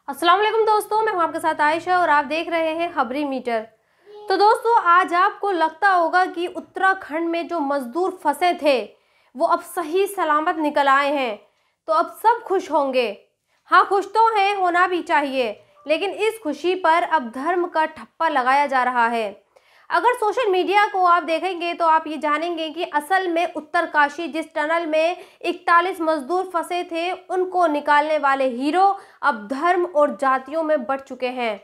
अस्सलाम वालेकुम दोस्तों, मैं हूं आपके साथ आयशा और आप देख रहे हैं खबरी मीटर। तो दोस्तों, आज आपको लगता होगा कि उत्तराखंड में जो मजदूर फंसे थे वो अब सही सलामत निकल आए हैं, तो अब सब खुश होंगे। हाँ, खुश तो हैं, होना भी चाहिए, लेकिन इस खुशी पर अब धर्म का ठप्पा लगाया जा रहा है। अगर सोशल मीडिया को आप देखेंगे तो आप ये जानेंगे कि असल में उत्तरकाशी जिस टनल में 41 मजदूर फंसे थे, उनको निकालने वाले हीरो अब धर्म और जातियों में बढ़ चुके हैं।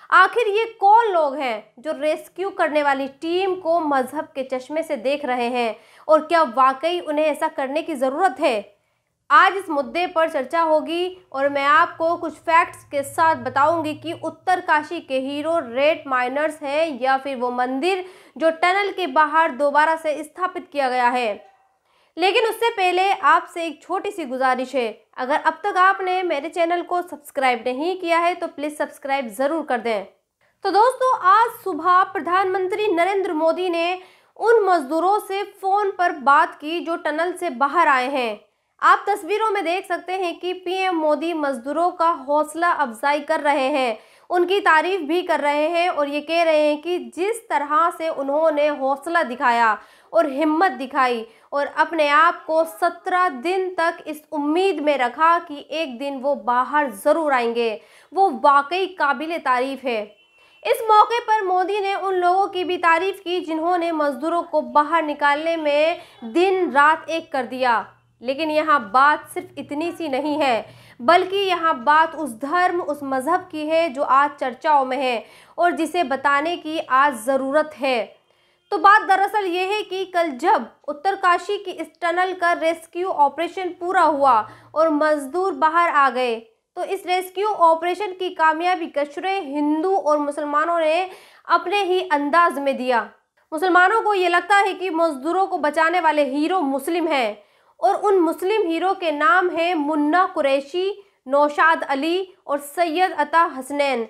आखिर ये कौन लोग हैं जो रेस्क्यू करने वाली टीम को मजहब के चश्मे से देख रहे हैं, और क्या वाकई उन्हें ऐसा करने की ज़रूरत है? आज इस मुद्दे पर चर्चा होगी और मैं आपको कुछ फैक्ट्स के साथ बताऊंगी कि उत्तरकाशी के हीरो रेड माइनर्स हैं या फिर वो मंदिर जो टनल के बाहर दोबारा से स्थापित किया गया है। लेकिन उससे पहले आपसे एक छोटी सी गुजारिश है, अगर अब तक आपने मेरे चैनल को सब्सक्राइब नहीं किया है तो प्लीज़ सब्सक्राइब ज़रूर कर दें। तो दोस्तों, आज सुबह प्रधानमंत्री नरेंद्र मोदी ने उन मजदूरों से फ़ोन पर बात की जो टनल से बाहर आए हैं। आप तस्वीरों में देख सकते हैं कि पीएम मोदी मजदूरों का हौसला अफजाई कर रहे हैं, उनकी तारीफ भी कर रहे हैं और ये कह रहे हैं कि जिस तरह से उन्होंने हौसला दिखाया और हिम्मत दिखाई और अपने आप को 17 दिन तक इस उम्मीद में रखा कि एक दिन वो बाहर ज़रूर आएंगे, वो वाकई काबिल तारीफ है। इस मौके पर मोदी ने उन लोगों की भी तारीफ की जिन्होंने मजदूरों को बाहर निकालने में दिन रात एक कर दिया। लेकिन यहाँ बात सिर्फ इतनी सी नहीं है, बल्कि यहाँ बात उस धर्म, उस मज़हब की है जो आज चर्चाओं में है और जिसे बताने की आज ज़रूरत है। तो बात दरअसल ये है कि कल जब उत्तरकाशी की इस टनल का रेस्क्यू ऑपरेशन पूरा हुआ और मजदूर बाहर आ गए, तो इस रेस्क्यू ऑपरेशन की कामयाबी का श्रेय हिंदू और मुसलमानों ने अपने ही अंदाज में दिया। मुसलमानों को ये लगता है कि मजदूरों को बचाने वाले हीरो मुस्लिम हैं और उन मुस्लिम हीरो के नाम हैं मुन्ना कुरैशी, नौशाद अली और सैयद अता हसनैन।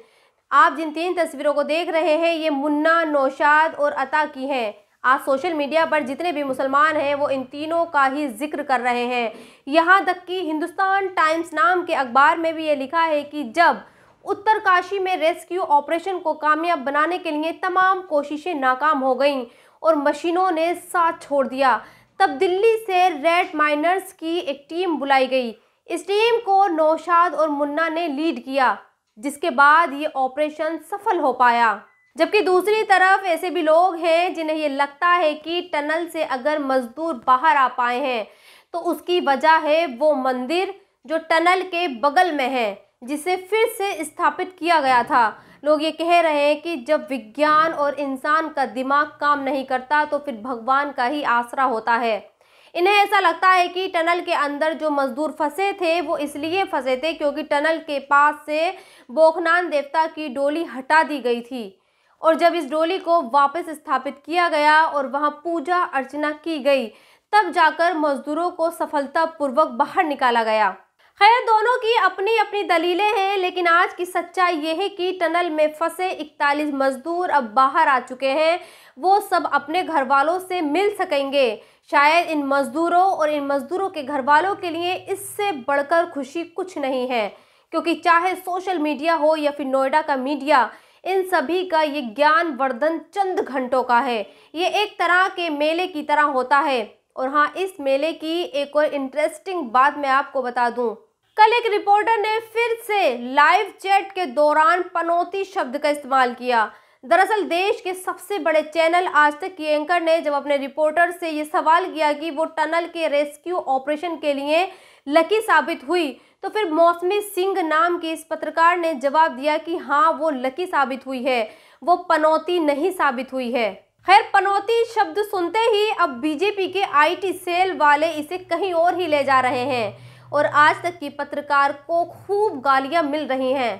आप जिन 3 तस्वीरों को देख रहे हैं, ये मुन्ना, नौशाद और अता की हैं। आज सोशल मीडिया पर जितने भी मुसलमान हैं वो इन तीनों का ही जिक्र कर रहे हैं। यहाँ तक कि हिंदुस्तान टाइम्स नाम के अखबार में भी ये लिखा है कि जब उत्तरकाशी में रेस्क्यू ऑपरेशन को कामयाब बनाने के लिए तमाम कोशिशें नाकाम हो गईं और मशीनों ने साथ छोड़ दिया, तब दिल्ली से रेड माइनर्स की एक टीम बुलाई गई। इस टीम को नौशाद और मुन्ना ने लीड किया, जिसके बाद ये ऑपरेशन सफल हो पाया। जबकि दूसरी तरफ ऐसे भी लोग हैं जिन्हें ये लगता है कि टनल से अगर मजदूर बाहर आ पाए हैं तो उसकी वजह है वो मंदिर जो टनल के बगल में है, जिसे फिर से स्थापित किया गया था। लोग ये कह रहे हैं कि जब विज्ञान और इंसान का दिमाग काम नहीं करता तो फिर भगवान का ही आसरा होता है। इन्हें ऐसा लगता है कि टनल के अंदर जो मजदूर फंसे थे वो इसलिए फंसे थे क्योंकि टनल के पास से बोखनान देवता की डोली हटा दी गई थी, और जब इस डोली को वापस स्थापित किया गया और वहां पूजा अर्चना की गई, तब जाकर मजदूरों को सफलतापूर्वक बाहर निकाला गया। खैर, दोनों की अपनी अपनी दलीलें हैं, लेकिन आज की सच्चाई ये है कि टनल में फंसे 41 मजदूर अब बाहर आ चुके हैं। वो सब अपने घर वालों से मिल सकेंगे। शायद इन मजदूरों और इन मजदूरों के घर वालों के लिए इससे बढ़कर खुशी कुछ नहीं है, क्योंकि चाहे सोशल मीडिया हो या फिर नोएडा का मीडिया, इन सभी का ये ज्ञानवर्धन चंद घंटों का है। ये एक तरह के मेले की तरह होता है। और हाँ, इस मेले की एक और इंटरेस्टिंग बात मैं आपको बता दूं। कल एक रिपोर्टर ने फिर से लाइव चैट के दौरान पनौती शब्द का इस्तेमाल किया। दरअसल देश के सबसे बड़े चैनल आज तक की एंकर ने जब अपने रिपोर्टर से ये सवाल किया कि वो टनल के रेस्क्यू ऑपरेशन के लिए लकी साबित हुई, तो फिर मौसमी सिंह नाम के इस पत्रकार ने जवाब दिया कि हाँ, वो लकी साबित हुई है, वो पनौती नहीं साबित हुई है। खैर, पनौती शब्द सुनते ही अब बीजेपी के आईटी सेल वाले इसे कहीं और ही ले जा रहे हैं और आज तक की पत्रकार को खूब गालियां मिल रही हैं।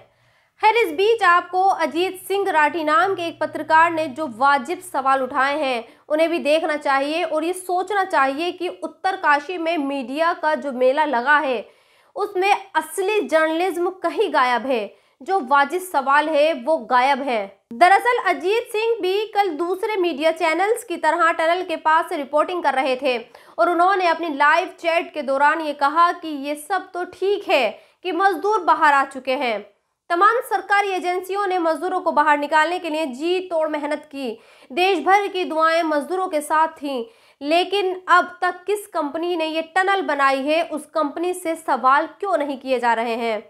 खैर, इस बीच आपको अजीत सिंह राठी नाम के एक पत्रकार ने जो वाजिब सवाल उठाए हैं उन्हें भी देखना चाहिए और ये सोचना चाहिए कि उत्तरकाशी में मीडिया का जो मेला लगा है उसमें असली जर्नलिज्म कहीं गायब है। जो वाजिब सवाल है वो गायब है। दरअसल अजीत सिंह भी कल दूसरे मीडिया चैनल्स की तरह टनल के पास से रिपोर्टिंग कर रहे थे और उन्होंने अपनी लाइव चैट के दौरान ये कहा कि ये सब तो ठीक है कि मजदूर बाहर आ चुके हैं, तमाम सरकारी एजेंसियों ने मजदूरों को बाहर निकालने के लिए जी तोड़ मेहनत की। देश भर की दुआएं मजदूरों के साथ थीं, लेकिन अब तक किस कंपनी ने ये टनल बनाई है, उस कंपनी से सवाल क्यों नहीं किए जा रहे हैं?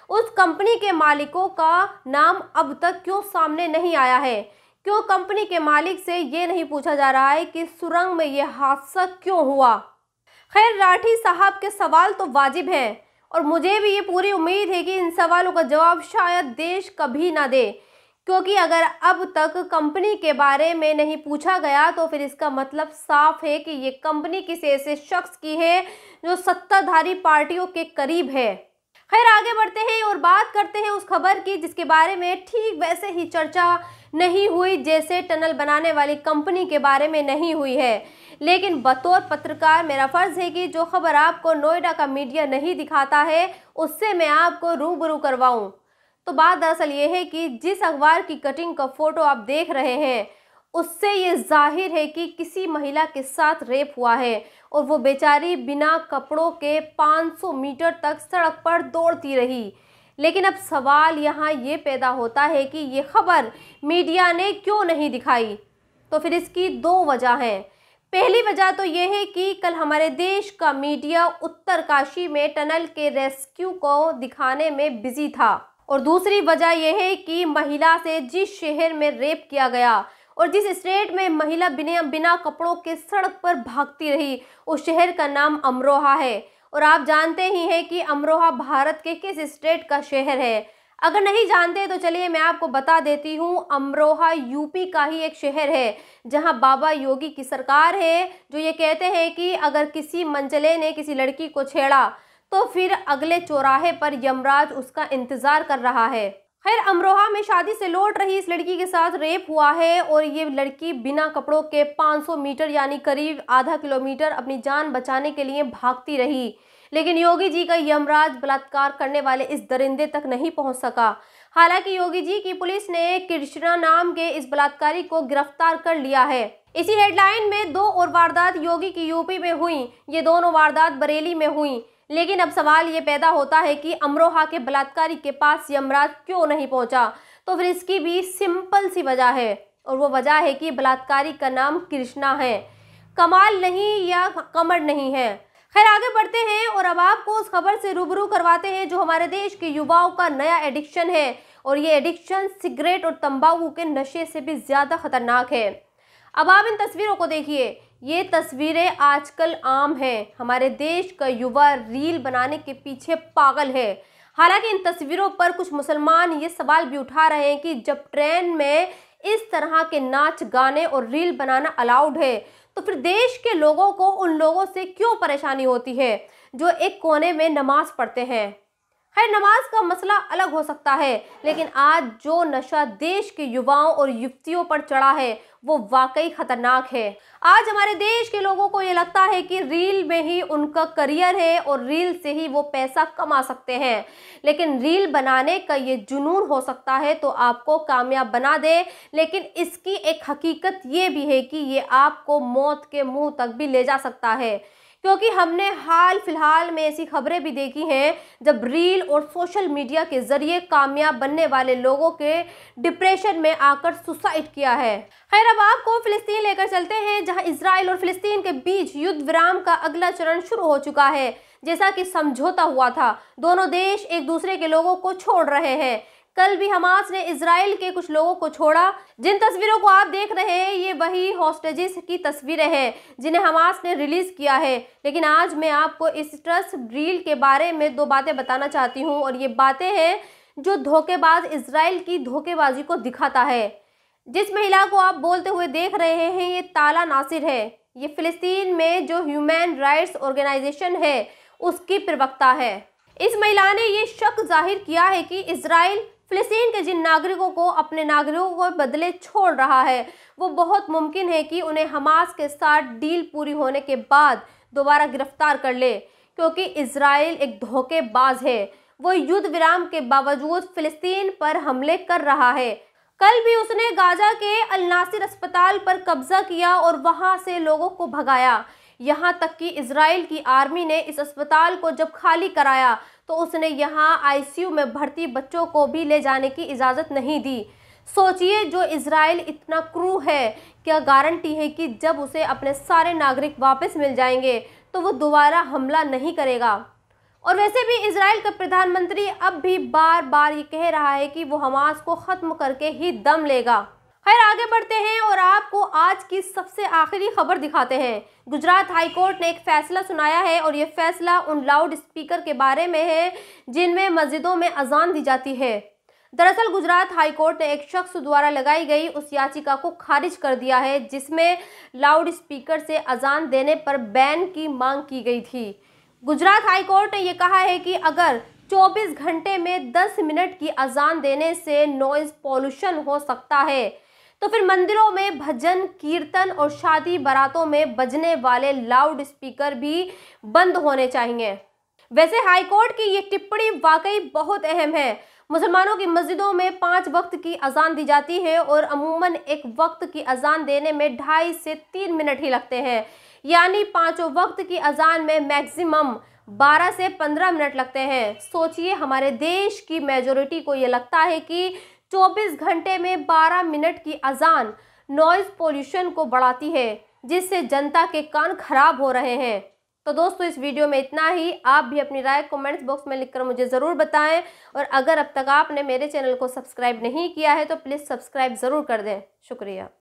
उस कंपनी के मालिकों का नाम अब तक क्यों सामने नहीं आया है? क्यों कंपनी के मालिक से ये नहीं पूछा जा रहा है कि सुरंग में ये हादसा क्यों हुआ? खैर, राठी साहब के सवाल तो वाजिब हैं और मुझे भी ये पूरी उम्मीद है कि इन सवालों का जवाब शायद देश कभी ना दे, क्योंकि अगर अब तक कंपनी के बारे में नहीं पूछा गया तो फिर इसका मतलब साफ है कि ये कंपनी किसी ऐसे शख्स की है जो सत्ताधारी पार्टियों के करीब है। खैर, आगे बढ़ते हैं और बात करते हैं उस खबर की जिसके बारे में ठीक वैसे ही चर्चा नहीं हुई जैसे टनल बनाने वाली कंपनी के बारे में नहीं हुई है। लेकिन बतौर पत्रकार मेरा फर्ज है कि जो खबर आपको नोएडा का मीडिया नहीं दिखाता है उससे मैं आपको रूबरू करवाऊं। तो बात दरअसल ये है कि जिस अखबार की कटिंग का फोटो आप देख रहे हैं उससे ये जाहिर है कि किसी महिला के साथ रेप हुआ है और वो बेचारी बिना कपड़ों के 500 मीटर तक सड़क पर दौड़ती रही। लेकिन अब सवाल यहाँ ये पैदा होता है कि ये खबर मीडिया ने क्यों नहीं दिखाई? तो फिर इसकी दो वजह हैं। पहली वजह तो ये है कि कल हमारे देश का मीडिया उत्तरकाशी में टनल के रेस्क्यू को दिखाने में बिजी था, और दूसरी वजह यह है कि महिला से जिस शहर में रेप किया गया और जिस स्टेट में महिला बिना कपड़ों के सड़क पर भागती रही उस शहर का नाम अमरोहा है। और आप जानते ही हैं कि अमरोहा भारत के किस स्टेट का शहर है। अगर नहीं जानते तो चलिए मैं आपको बता देती हूँ। अमरोहा यूपी का ही एक शहर है जहां बाबा योगी की सरकार है, जो ये कहते हैं कि अगर किसी मंचले ने किसी लड़की को छेड़ा तो फिर अगले चौराहे पर यमराज उसका इंतजार कर रहा है। खैर, अमरोहा में शादी से लौट रही इस लड़की के साथ रेप हुआ है और ये लड़की बिना कपड़ों के 500 मीटर यानी करीब आधा किलोमीटर अपनी जान बचाने के लिए भागती रही। लेकिन योगी जी का यमराज बलात्कार करने वाले इस दरिंदे तक नहीं पहुंच सका। हालांकि योगी जी की पुलिस ने कृष्णा नाम के इस बलात्कारी को गिरफ्तार कर लिया है। इसी हेडलाइन में 2 और वारदात योगी की यूपी में हुई, ये दोनों वारदात बरेली में हुई। लेकिन अब सवाल ये पैदा होता है कि अमरोहा के बलात्कारी के पास यमराज क्यों नहीं पहुंचा? तो फिर इसकी भी सिंपल सी वजह है, और वो वजह है कि बलात्कारी का नाम कृष्णा है, कमाल नहीं या कमर नहीं है। खैर, आगे बढ़ते हैं और अब आपको उस खबर से रूबरू करवाते हैं जो हमारे देश के युवाओं का नया एडिक्शन है, और ये एडिक्शन सिगरेट और तंबाकू के नशे से भी ज्यादा खतरनाक है। अब आप इन तस्वीरों को देखिए, ये तस्वीरें आजकल आम हैं। हमारे देश का युवा रील बनाने के पीछे पागल है। हालांकि इन तस्वीरों पर कुछ मुसलमान ये सवाल भी उठा रहे हैं कि जब ट्रेन में इस तरह के नाच गाने और रील बनाना अलाउड है तो फिर देश के लोगों को उन लोगों से क्यों परेशानी होती है जो एक कोने में नमाज पढ़ते हैं। खैर, नमाज का मसला अलग हो सकता है, लेकिन आज जो नशा देश के युवाओं और युवतियों पर चढ़ा है वो वाकई खतरनाक है। आज हमारे देश के लोगों को ये लगता है कि रील में ही उनका करियर है और रील से ही वो पैसा कमा सकते हैं। लेकिन रील बनाने का ये जुनून हो सकता है तो आपको कामयाब बना दे, लेकिन इसकी एक हकीकत ये भी है कि ये आपको मौत के मुंह तक भी ले जा सकता है। क्योंकि हमने हाल फिलहाल में ऐसी खबरें भी देखी हैं जब रील और सोशल मीडिया के जरिए कामयाब बनने वाले लोगों के डिप्रेशन में आकर सुसाइड किया है। खैर, अब आपको फिलिस्तीन लेकर चलते हैं जहां इजराइल और फिलिस्तीन के बीच युद्ध विराम का अगला चरण शुरू हो चुका है। जैसा कि समझौता हुआ था, दोनों देश एक दूसरे के लोगों को छोड़ रहे हैं। कल भी हमास ने इजराइल के कुछ लोगों को छोड़ा। जिन तस्वीरों को आप देख रहे हैं ये वही हॉस्टेजेस की तस्वीरें हैं जिन्हें हमास ने रिलीज किया है। लेकिन आज मैं आपको इस ट्रस्ट रील के बारे में 2 बातें बताना चाहती हूँ, और ये बातें हैं जो धोखेबाज इजराइल की धोखेबाजी को दिखाता है। जिस महिला को आप बोलते हुए देख रहे हैं ये ताला नासिर है। ये फिलिस्तीन में जो ह्यूमन राइट्स ऑर्गेनाइजेशन है उसकी प्रवक्ता है। इस महिला ने ये शक जाहिर किया है कि इजराइल फिलिस्तीन के जिन नागरिकों को अपने नागरिकों को बदले छोड़ रहा है वो बहुत मुमकिन है कि उन्हें हमास के साथ डील पूरी होने के बाद दोबारा गिरफ्तार कर ले, क्योंकि इजराइल एक धोखेबाज है। वो युद्ध विराम के बावजूद फिलिस्तीन पर हमले कर रहा है। कल भी उसने गाजा के अल नासिर अस्पताल पर कब्जा किया और वहां से लोगों को भगाया। यहाँ तक कि इजराइल की आर्मी ने इस अस्पताल को जब खाली कराया तो उसने यहाँ आईसीयू में भर्ती बच्चों को भी ले जाने की इजाज़त नहीं दी। सोचिए, जो इजराइल इतना क्रूर है, क्या गारंटी है कि जब उसे अपने सारे नागरिक वापस मिल जाएंगे तो वो दोबारा हमला नहीं करेगा। और वैसे भी इजराइल का प्रधानमंत्री अब भी बार बार ये कह रहा है कि वो हमास को ख़त्म करके ही दम लेगा। खैर, आगे बढ़ते हैं और आपको आज की सबसे आखिरी खबर दिखाते हैं। गुजरात हाई कोर्ट ने एक फैसला सुनाया है और ये फैसला उन लाउड स्पीकर के बारे में है जिनमें मस्जिदों में अजान दी जाती है। दरअसल गुजरात हाई कोर्ट ने एक शख्स द्वारा लगाई गई उस याचिका को खारिज कर दिया है जिसमें लाउड स्पीकर से अजान देने पर बैन की मांग की गई थी। गुजरात हाई कोर्ट ने यह कहा है कि अगर 24 घंटे में 10 मिनट की अजान देने से नॉइज पॉल्यूशन हो सकता है तो फिर मंदिरों में भजन, कीर्तन और शादी बारातों में बजने वाले लाउड स्पीकर भी बंद होने चाहिए। वैसे हाईकोर्ट की ये टिप्पणी वाकई बहुत अहम है। मुसलमानों की मस्जिदों में 5 वक्त की अजान दी जाती है और अमूमन एक वक्त की अजान देने में 2.5 से 3 मिनट ही लगते हैं, यानी 5 वक्त की अजान में मैक्सिमम 12 से 15 मिनट लगते हैं। सोचिए, हमारे देश की मेजोरिटी को ये लगता है कि 24 घंटे में 12 मिनट की अजान नॉइज पोल्यूशन को बढ़ाती है, जिससे जनता के कान खराब हो रहे हैं। तो दोस्तों, इस वीडियो में इतना ही। आप भी अपनी राय कमेंट्स बॉक्स में लिखकर मुझे ज़रूर बताएं और अगर अब तक आपने मेरे चैनल को सब्सक्राइब नहीं किया है तो प्लीज़ सब्सक्राइब ज़रूर कर दें। शुक्रिया।